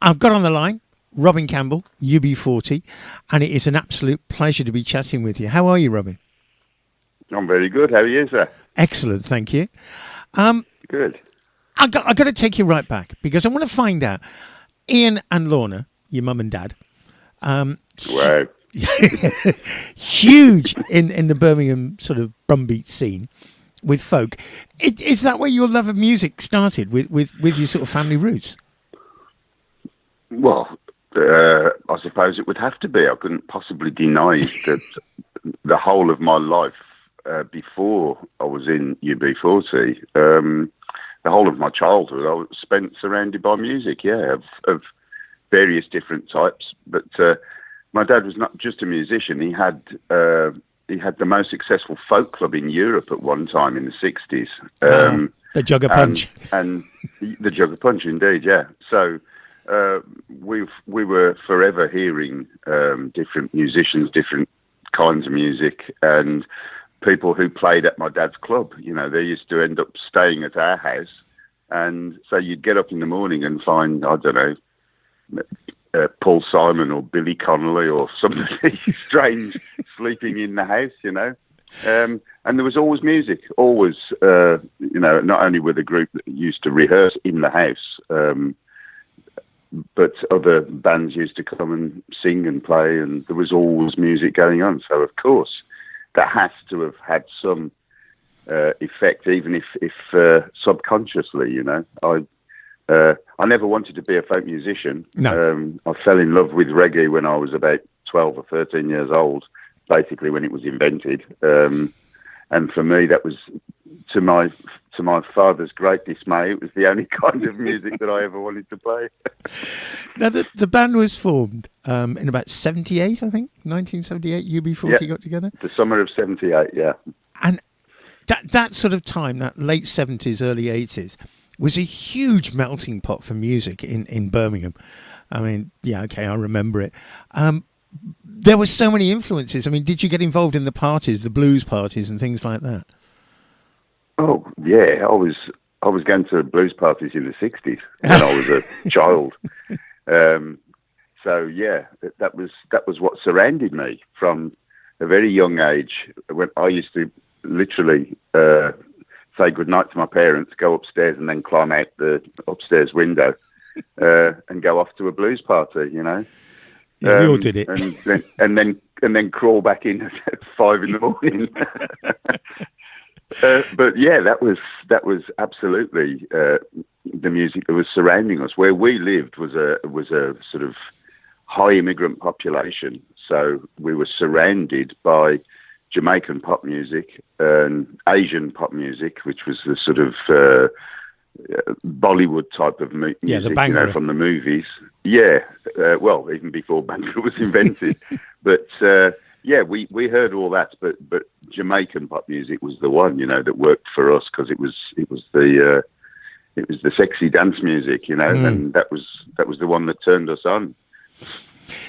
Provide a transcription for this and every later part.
I've got on the line Robin Campbell, UB40, and it is an absolute pleasure to be chatting with you. How are you, Robin? I'm very good. How are you, sir? Excellent, thank you. Good. I got to take you right back because I want to find out. Ian and Lorna, your mum and dad, Wow. huge in the Birmingham sort of drumbeat scene with folk. Is that where your love of music started with your sort of family roots? Well, I suppose it would have to be. I couldn't possibly deny that the whole of my life before I was in UB40, the whole of my childhood, I was spent surrounded by music, of various different types. But my dad was not just a musician. He had the most successful folk club in Europe at one time in the 60s. The Jugger Punch. And the Jugger Punch, indeed, yeah. So we were forever hearing different musicians, different kinds of music, and people who played at my dad's club. You know, they used to end up staying at our house, and so you'd get up in the morning and find, I don't know, Paul Simon or Billy Connolly or somebody strange sleeping in the house, you know. And there was always music, always, not only were the group that used to rehearse in the house, but other bands used to come and sing and play, and there was always music going on. So, of course, that has to have had some effect, even if subconsciously, you know. I never wanted to be a folk musician. No. I fell in love with reggae when I was about 12 or 13 years old, basically when it was invented. And for me, that was, to my father's great dismay, it was the only kind of music that I ever wanted to play. Now, the band was formed in about 78, I think, 1978, UB40 got together. The summer of 78, yeah. And that sort of time, that late 70s, early 80s, was a huge melting pot for music in Birmingham. I mean, yeah, okay, I remember it. There were so many influences. I mean, did you get involved in the parties, the blues parties and things like that? Oh, yeah, I was going to blues parties in the 60s when I was a child. So, yeah, that was what surrounded me from a very young age, when I used to literally say goodnight to my parents, go upstairs and then climb out the upstairs window and go off to a blues party, you know. Yeah, we all did it. And then crawl back in at 5 in. But yeah, that was absolutely the music that was surrounding us. Where we lived was a sort of high immigrant population, so we were surrounded by Jamaican pop music and Asian pop music, which was the sort of Bollywood type of music, the you know, from the movies. Yeah, well, even before Bhangra was invented. But yeah, we heard all that, but Jamaican pop music was the one, you know, that worked for us because it was the sexy dance music, you know, and that was the one that turned us on.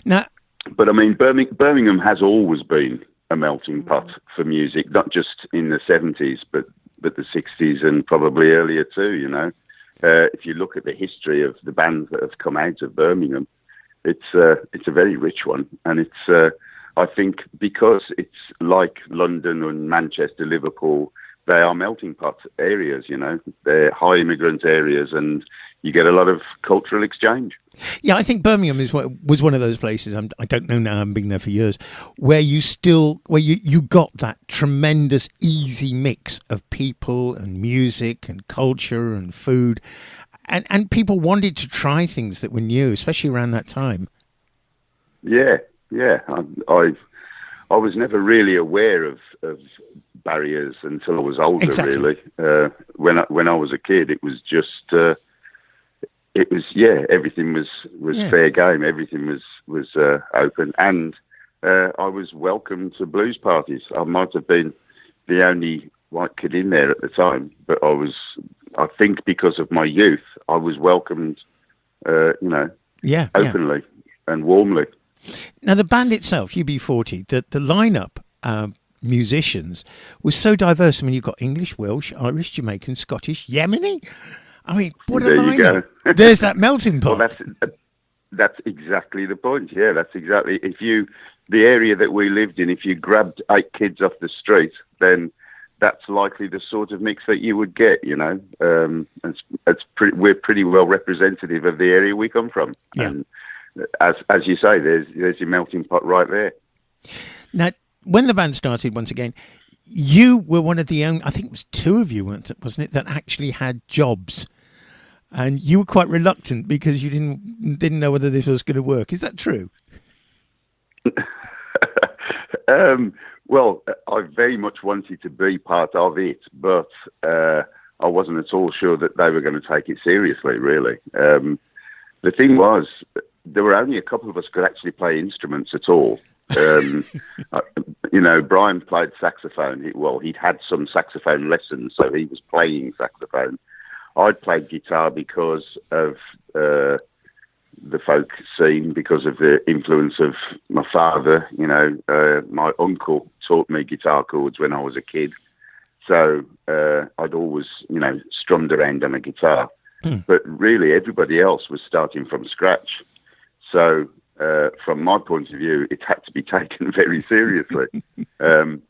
Now, but I mean, Birmingham has always been a melting pot for music, not just in the 70s, but the 60s and probably earlier too, you know. If you look at the history of the bands that have come out of Birmingham, it's a very rich one. And it's, I think, because it's like London and Manchester, Liverpool, they are melting pot areas, you know. They're high immigrant areas, and you get a lot of cultural exchange. Yeah, I think Birmingham was one of those places, I don't know now, I haven't been there for years, where you got that tremendous easy mix of people and music and culture and food, and people wanted to try things that were new, especially around that time. Yeah. I was never really aware of barriers until I was older. Exactly. Really. When I was a kid, it was just everything was fair game. Everything was open, and I was welcome to blues parties. I might have been the only white kid in there at the time, but I think because of my youth, I was welcomed, openly and warmly. Now, the band itself, UB40, the lineup, musicians, was so diverse. I mean, you've got English, Welsh, Irish, Jamaican, Scottish, Yemeni. I mean, what a lineup. There's that melting pot. Well, That's exactly the point. Yeah, that's exactly. The area that we lived in, if you grabbed 8 kids off the street, then that's likely the sort of mix that you would get. We're pretty well representative of the area we come from. Yeah. And as you say, there's your melting pot right there. Now, when the band started, once again, you were one of the only, I think it was 2 of you, wasn't it, that actually had jobs. And you were quite reluctant because you didn't know whether this was going to work. Is that true? Well, I very much wanted to be part of it, but I wasn't at all sure that they were going to take it seriously, really. The thing was, there were only a couple of us could actually play instruments at all. Brian played saxophone. He'd had some saxophone lessons, so he was playing saxophone. I'd played guitar because of the folk scene, because of the influence of my father. My uncle taught me guitar chords when I was a kid. So I'd always, strummed around on a guitar. But really, everybody else was starting from scratch. So from my point of view, it had to be taken very seriously. And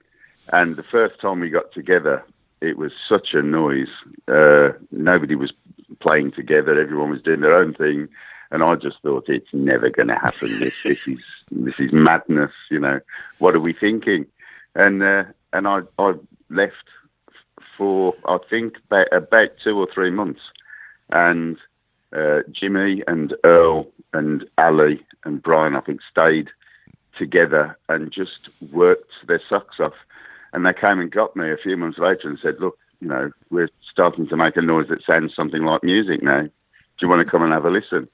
the first time we got together, it was such a noise. Nobody was playing together. Everyone was doing their own thing. And I just thought, it's never going to happen. This is madness. What are we thinking? And I left for, I think, about 2 or 3 months. And Jimmy and Earl and Ali and Brian, I think, stayed together and just worked their socks off. And they came and got me a few months later and said, look, we're starting to make a noise that sounds something like music now. Do you want to come and have a listen?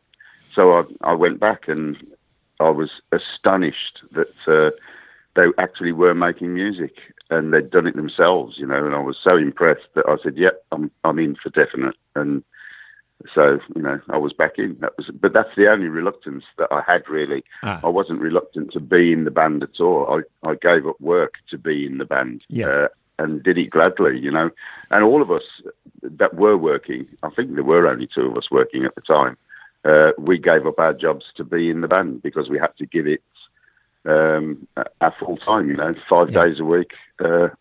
So I went back, and I was astonished that they actually were making music, and they'd done it themselves, and I was so impressed that I said, yep, I'm in for definite. And so, I was back in. But that's the only reluctance that I had, really. I wasn't reluctant to be in the band at all. I gave up work to be in the band. And did it gladly, And all of us that were working, I think there were only 2 of us working at the time, we gave up our jobs to be in the band because we had to give it our full time, 5 days a week,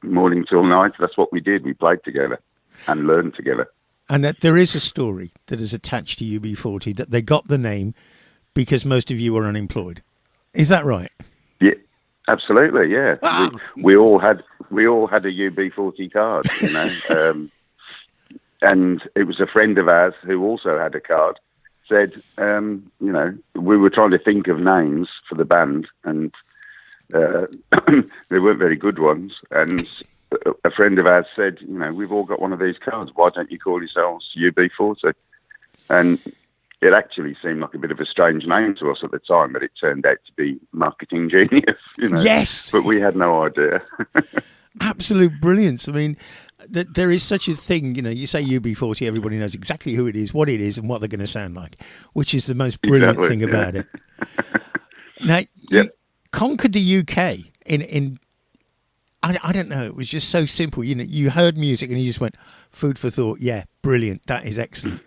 morning till night. That's what we did. We played together and learned together. And that there is a story that is attached to UB40 that they got the name because most of you were unemployed. Is that right? Yeah, absolutely. Yeah, we all had a UB40 card, and it was a friend of ours who also had a card. Said, we were trying to think of names for the band, and they weren't very good ones. And a friend of ours said, we've all got one of these cards. Why don't you call yourselves UB40? And it actually seemed like a bit of a strange name to us at the time, but it turned out to be marketing genius. Yes, but we had no idea. Absolute brilliance. I mean, there is such a thing, you say UB40, everybody knows exactly who it is, what it is, and what they're going to sound like, which is the most brilliant thing about it. Now, you conquered the UK in I don't know, it was just so simple. You heard music and you just went, food for thought, yeah, brilliant, that is excellent.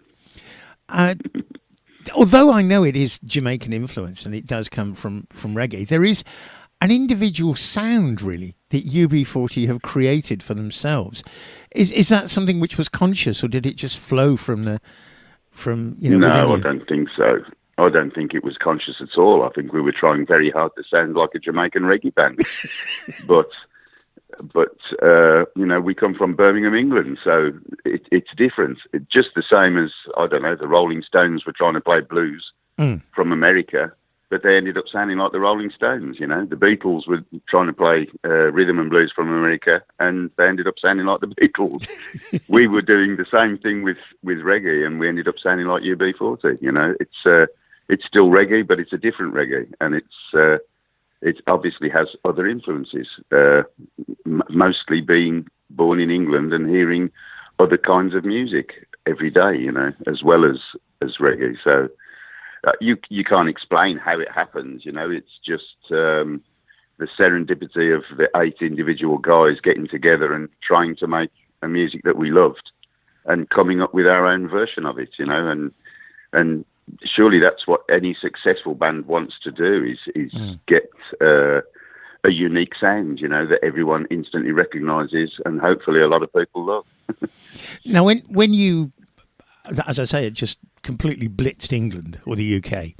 Although I know it is Jamaican influence and it does come from reggae, there is an individual sound, really, that UB40 have created for themselves. Is that something which was conscious, or did it just flow from? No, I don't think so. I don't think it was conscious at all. I think we were trying very hard to sound like a Jamaican reggae band, but we come from Birmingham, England, so it's different. It's just the same as, I don't know, the Rolling Stones were trying to play blues from America, but they ended up sounding like the Rolling Stones, The Beatles were trying to play rhythm and blues from America, and they ended up sounding like the Beatles. We were doing the same thing with reggae, and we ended up sounding like UB40, It's still reggae, but it's a different reggae, and it obviously has other influences, mostly being born in England and hearing other kinds of music every day, as well as reggae. So you can't explain how it happens, it's just the serendipity of the 8 individual guys getting together and trying to make a music that we loved and coming up with our own version of it, and surely that's what any successful band wants to do, is get a unique sound, that everyone instantly recognises and hopefully a lot of people love. Now, when you, as I say, it just completely blitzed England or the UK,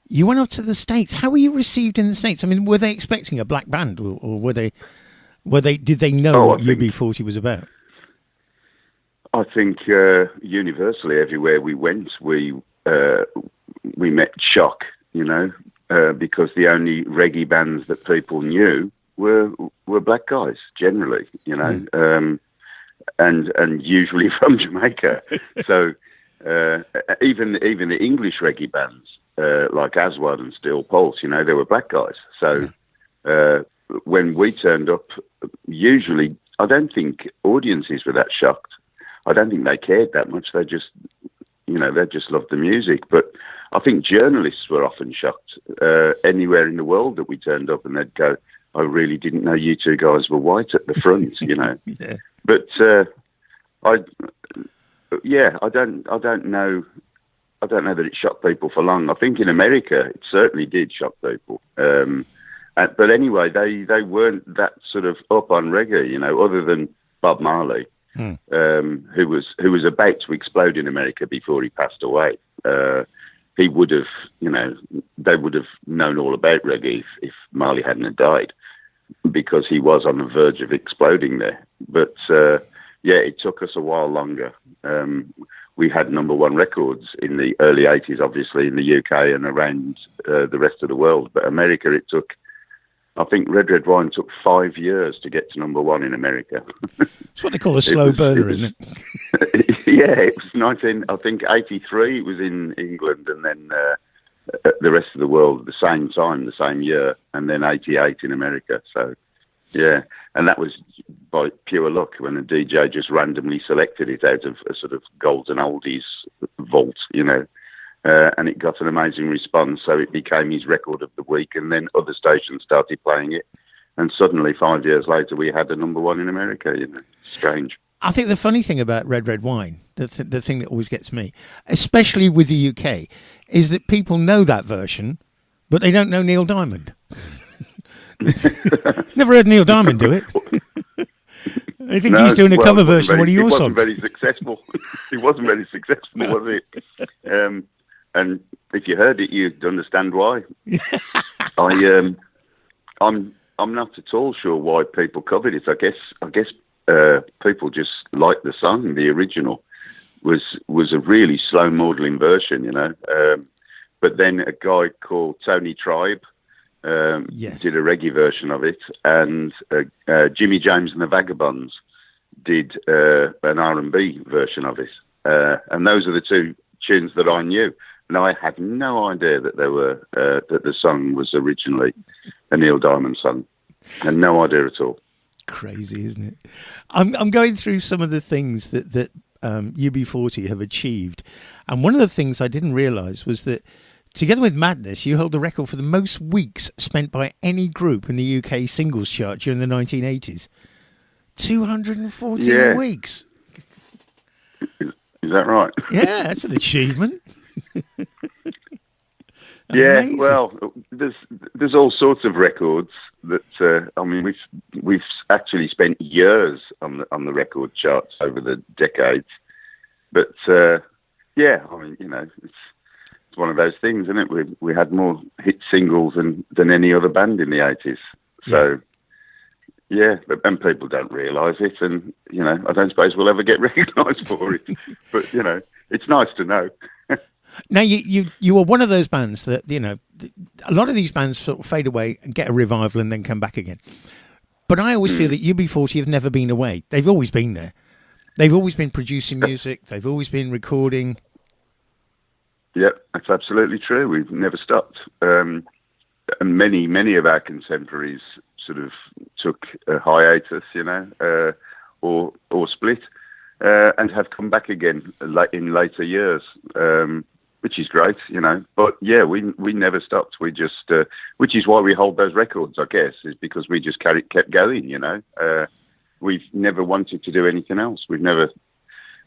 you went off to the States. How were you received in the States? I mean, were they expecting a black band, or did they know what UB40 was about? I think universally, everywhere we went, we met shock, because the only reggae bands that people knew were black guys generally, and usually from Jamaica. So even the English reggae bands like Aswad and Steel Pulse, they were black guys. So when we turned up, usually I don't think audiences were that shocked. I don't think they cared that much. They just, they just loved the music. But I think journalists were often shocked anywhere in the world that we turned up, and they'd go, "I really didn't know you two guys were white at the front," Yeah. But I don't know. I don't know that it shocked people for long. I think in America it certainly did shock people. But anyway, they weren't that sort of up on reggae, other than Bob Marley. Who was about to explode in America before he passed away. He would have, they would have known all about reggae if Marley hadn't died, because he was on the verge of exploding there. But it took us a while longer. We had #1 records in the early 80s, obviously in the UK and around the rest of the world. But America, it took, I think Red Wine took 5 years to get to #1 in America. It's what they call a slow burner, isn't it? Yeah, it was 83 it was in England, and then the rest of the world at the same time, the same year, and then 88 in America. So, yeah, and that was by pure luck when the DJ just randomly selected it out of a sort of golden oldies vault, and it got an amazing response, so it became his record of the week, and then other stations started playing it, and suddenly 5 years later we had the #1 in America. Strange. I think the funny thing about Red Wine, the thing that always gets me, especially with the UK, is that people know that version, but they don't know Neil Diamond. Never heard Neil Diamond do it. I think he's doing a cover version of one of your songs. It wasn't very successful. It wasn't very successful, was it? And if you heard it, you'd understand why. I'm not at all sure why people covered it. I guess people just liked the song. The original was a really slow modelling version, But then a guy called Tony Tribe did a reggae version of it, and Jimmy James and the Vagabonds did an R&B version of it. And those are the two tunes that I knew. And I had no idea that that the song was originally a Neil Diamond song. And no idea at all. Crazy, isn't it? I'm going through some of the things that UB40 have achieved, and one of the things I didn't realise was that, together with Madness, you hold the record for the most weeks spent by any group in the UK singles chart during the 1980s. 214 weeks. Is that right? Yeah, that's an achievement. Yeah, well, there's all sorts of records that we've actually spent years on the record charts over the decades, but it's one of those things, isn't it? We had more hit singles than any other band in the 80s, so. Yeah, and people don't realise it, and I don't suppose we'll ever get recognised for it. But it's nice to know. Now you were one of those bands that a lot of these bands sort of fade away and get a revival and then come back again. But I always feel that UB40 have never been away. They've always been there. They've always been producing music. They've always been recording. Yeah, that's absolutely true. We've never stopped. And many of our contemporaries sort of took a hiatus, or split, and have come back again in later years, which is great, But yeah, we never stopped. We just, which is why we hold those records, I guess, is because we just kept going, We've never wanted to do anything else. We've never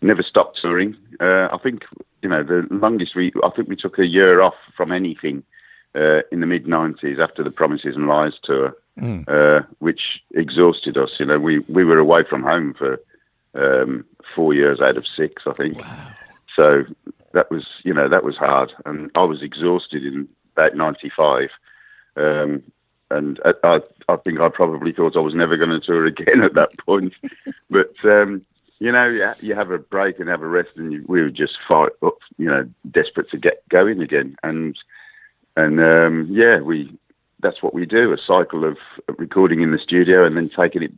never stopped touring. I think, the longest I think we took a year off from anything in the mid-90s after the Promises and Lies tour, which exhausted us. We were away from home for 4 years out of 6, I think. Wow. So that was hard. And I was exhausted in about 95. And I think I probably thought I was never going to tour again at that point. But, you have a break and have a rest, and we were just desperate to get going again. And that's what we do, a cycle of recording in the studio and then taking it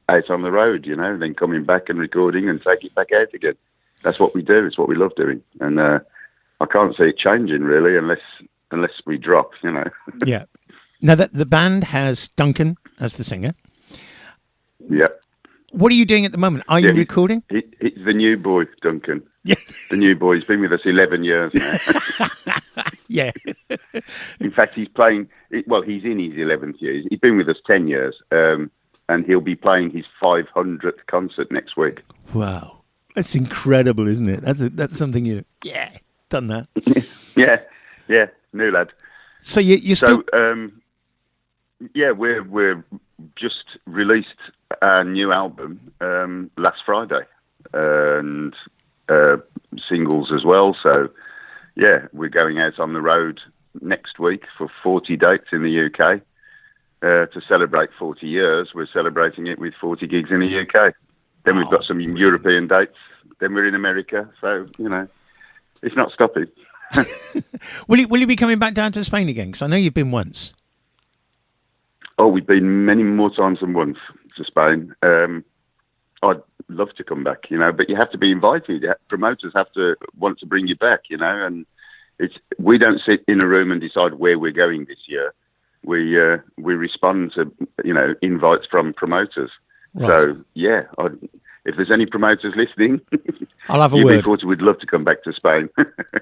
out on the road, and then coming back and recording and take it back out again. That's what we do. It's what we love doing. And I can't see it changing, really, unless we drop, Yeah. Now, the band has Duncan as the singer. Yeah. What are you doing at the moment? Are you recording? He's the new boy, Duncan. Yeah. The new boy. He's been with us 11 years now. Yeah. In fact, he's playing... Well, he's in his 11th year. He's been with us 10 years, and he'll be playing his 500th concert next week. Wow. That's incredible, isn't it? That's something done that. Yeah, new lad. So you still... we're just released our new album last Friday, and singles as well. So, we're going out on the road next week for 40 dates in the UK to celebrate 40 years. We're celebrating it with 40 gigs in the UK. Then we've got some European dates. Then we're in America. So, it's not stopping. Will you be coming back down to Spain again? Because I know you've been once. Oh, we've been many more times than once to Spain. I'd love to come back, but you have to be invited. Promoters have to want to bring you back, and we don't sit in a room and decide where we're going this year. We respond to invites from promoters. Right. So if there's any promoters listening, I'll have a word. UB40 would love to come back to Spain.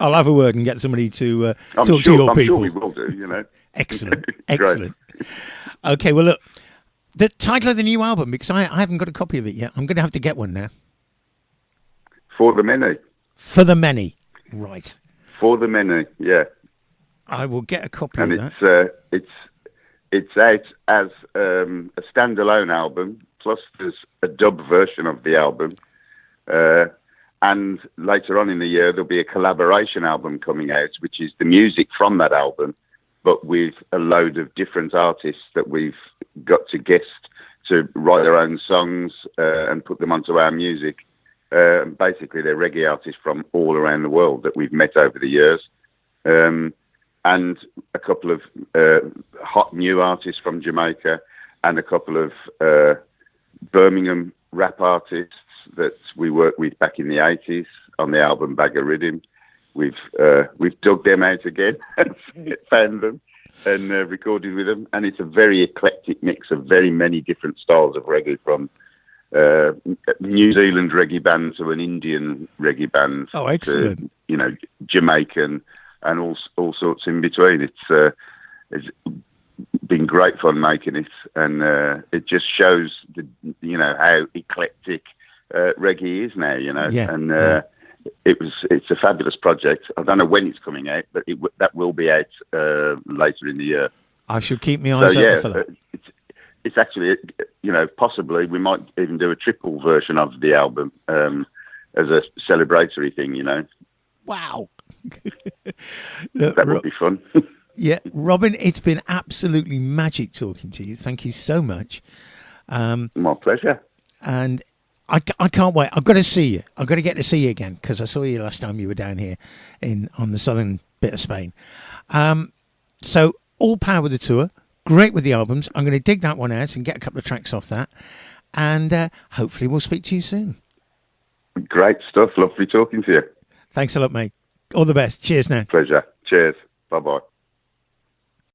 I'll have a word and get somebody to talk to your I'm people. Sure we will do. Excellent. Okay, well, look, the title of the new album, because I haven't got a copy of it yet. I'm going to have to get one now. For the Many. For the Many. Right. For the Many, yeah. I will get a copy and of that. It's out as a standalone album, plus there's a dub version of the album. And later on in the year, there'll be a collaboration album coming out, which is the music from that album, but with a load of different artists that we've got to guest to write their own songs and put them onto our music. Basically, they're reggae artists from all around the world that we've met over the years. And a couple of hot new artists from Jamaica and a couple of Birmingham rap artists that we worked with back in the 80s on the album Bag of Rhythm. We've dug them out again, found them, and recorded with them. And it's a very eclectic mix of very many different styles of reggae, from New Zealand reggae band to an Indian reggae band. Oh, excellent! To, Jamaican and all sorts in between. It's been great fun making it, and it just shows how eclectic reggae is now. It's a fabulous project. I don't know when it's coming out, but that will be out later in the year. I should keep my eyes open for that. It's actually, possibly we might even do a triple version of the album as a celebratory thing. Wow, that would be fun. Yeah, Robin, it's been absolutely magic talking to you. Thank you so much. My pleasure. And I can't wait. I've got to see you. I've got to get to see you again, because I saw you last time you were down here on the southern bit of Spain. So all power with the tour. Great with the albums. I'm going to dig that one out and get a couple of tracks off that. And hopefully we'll speak to you soon. Great stuff. Lovely talking to you. Thanks a lot, mate. All the best. Cheers now. Pleasure. Cheers. Bye-bye.